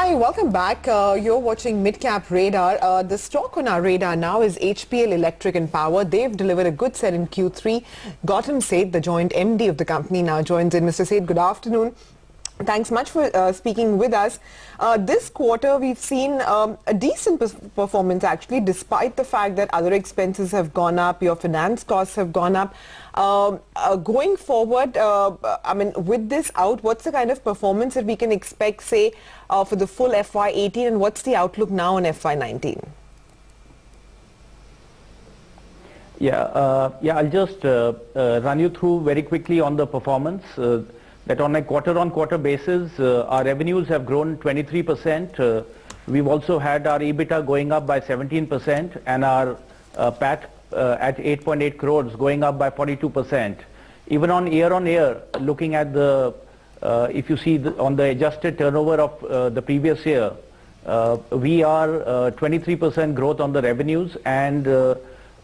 Hi, welcome back. You're watching Midcap Radar. The stock on our radar now is HPL Electric and Power. They've delivered a good set in Q3. Gautam Seth, the joint MD of the company, now joins in. Mr. Seth, good afternoon. Thanks much for speaking with us. This quarter, we've seen a decent performance, actually, despite the fact that other expenses have gone up, your finance costs have gone up. Going forward, I mean, with this out, what's the kind of performance that we can expect, say, for the full FY18, and what's the outlook now on FY19? I'll just run you through very quickly on the performance. That on a quarter-on-quarter basis, our revenues have grown 23%. We've also had our EBITDA going up by 17% and our PAT at 8.8 crores going up by 42%. Even on year-on-year, looking at the, if you see on the adjusted turnover of the previous year, we are 23% growth on the revenues and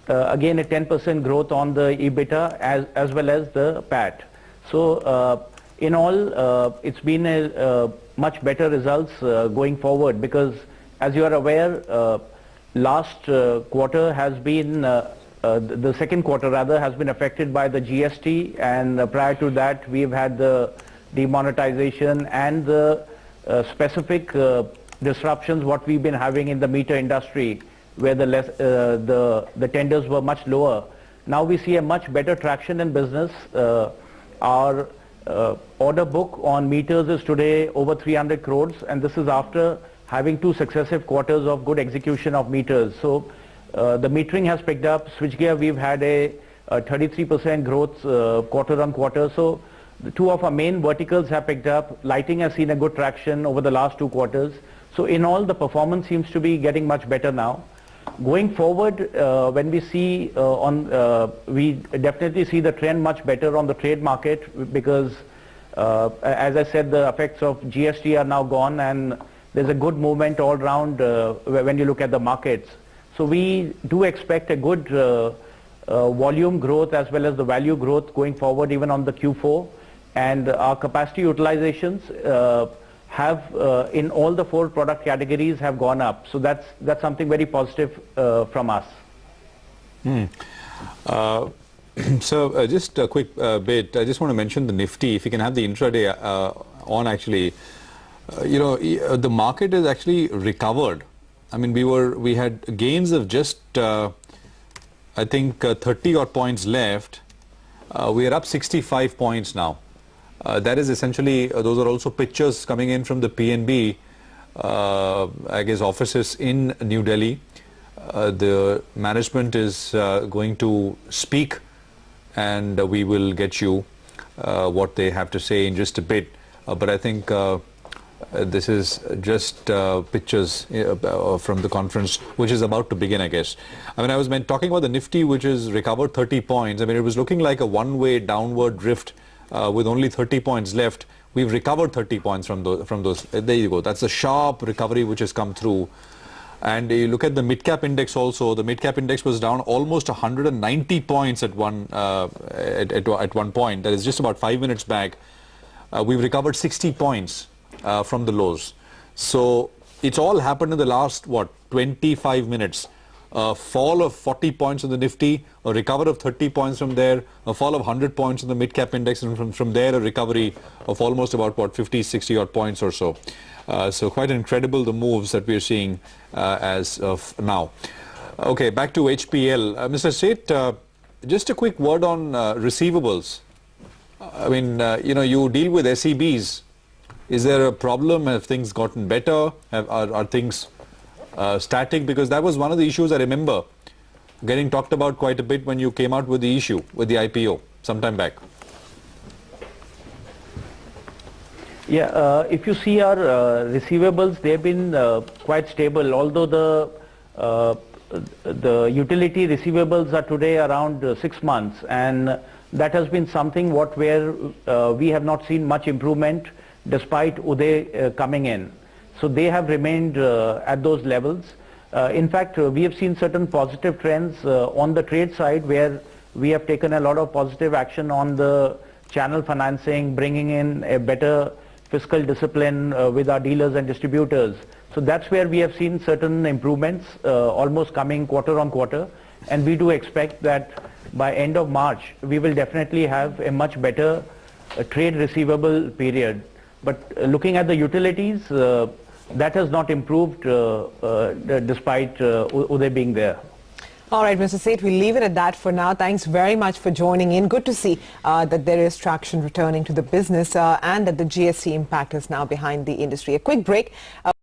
again a 10% growth on the EBITDA as well as the PAT. So in all, it's been a much better results going forward, because as you are aware, last quarter has been, the second quarter rather, has been affected by the GST, and prior to that we've had the demonetization and the specific disruptions what we've been having in the meter industry, where the tenders were much lower. Now we see a much better traction in business. Our order book on meters is today over 300 crores, and this is after having 2 successive quarters of good execution of meters. So the metering has picked up. Switchgear, we've had a 33% growth quarter on quarter. So the 2 of our main verticals have picked up. Lighting has seen a good traction over the last 2 quarters. So in all, the performance seems to be getting much better now. Going forward, when we see we definitely see the trend much better on the trade market, because as I said, the effects of GST are now gone and there's a good movement all around when you look at the markets. So we do expect a good volume growth as well as the value growth going forward, even on the Q4, and our capacity utilizations have in all the 4 product categories have gone up. So that's something very positive from us. So just a quick bit, I just want to mention the Nifty. If you can have the intraday on, actually, the market has actually recovered. I mean, we had gains of just I think 30 odd points left. We are up 65 points now. That is essentially, those are also pictures coming in from the PNB, I guess, offices in New Delhi. The management is going to speak, and we will get you what they have to say in just a bit. But I think this is just pictures from the conference, which is about to begin, I guess. I mean, I was talking about the Nifty, which has recovered 30 points. I mean, it was looking like a one-way downward drift. With only 30 points left, we've recovered 30 points from those. There you go. That's a sharp recovery which has come through. And you look at the mid-cap index also. The mid-cap index was down almost 190 points at one point. That is just about 5 minutes back. We've recovered 60 points from the lows. So it's all happened in the last, 25 minutes. A fall of 40 points in the Nifty, a recovery of 30 points from there, a fall of 100 points in the mid-cap index, and from there a recovery of almost about 50, 60 odd points or so. So quite incredible, the moves that we're seeing as of now. Okay, back to HPL. Mr. Seth, just a quick word on receivables. I mean, you deal with SEBs. Is there a problem? Have things gotten better? Are things static? Because that was one of the issues I remember getting talked about quite a bit when you came out with the issue, with the IPO sometime back. Yeah, if you see our receivables, they've been quite stable, although the utility receivables are today around 6 months, and that has been something where we have not seen much improvement despite Uday coming in. So they have remained at those levels. In fact, we have seen certain positive trends on the trade side, where we have taken a lot of positive action on the channel financing, bringing in a better fiscal discipline with our dealers and distributors. So that's where we have seen certain improvements almost coming quarter on quarter, and we do expect that by end of March we will definitely have a much better trade receivable period. But looking at the utilities, that has not improved despite Uday being there. All right, Mr. Seth, we'll leave it at that for now. Thanks very much for joining in. Good to see that there is traction returning to the business and that the GST impact is now behind the industry. A quick break.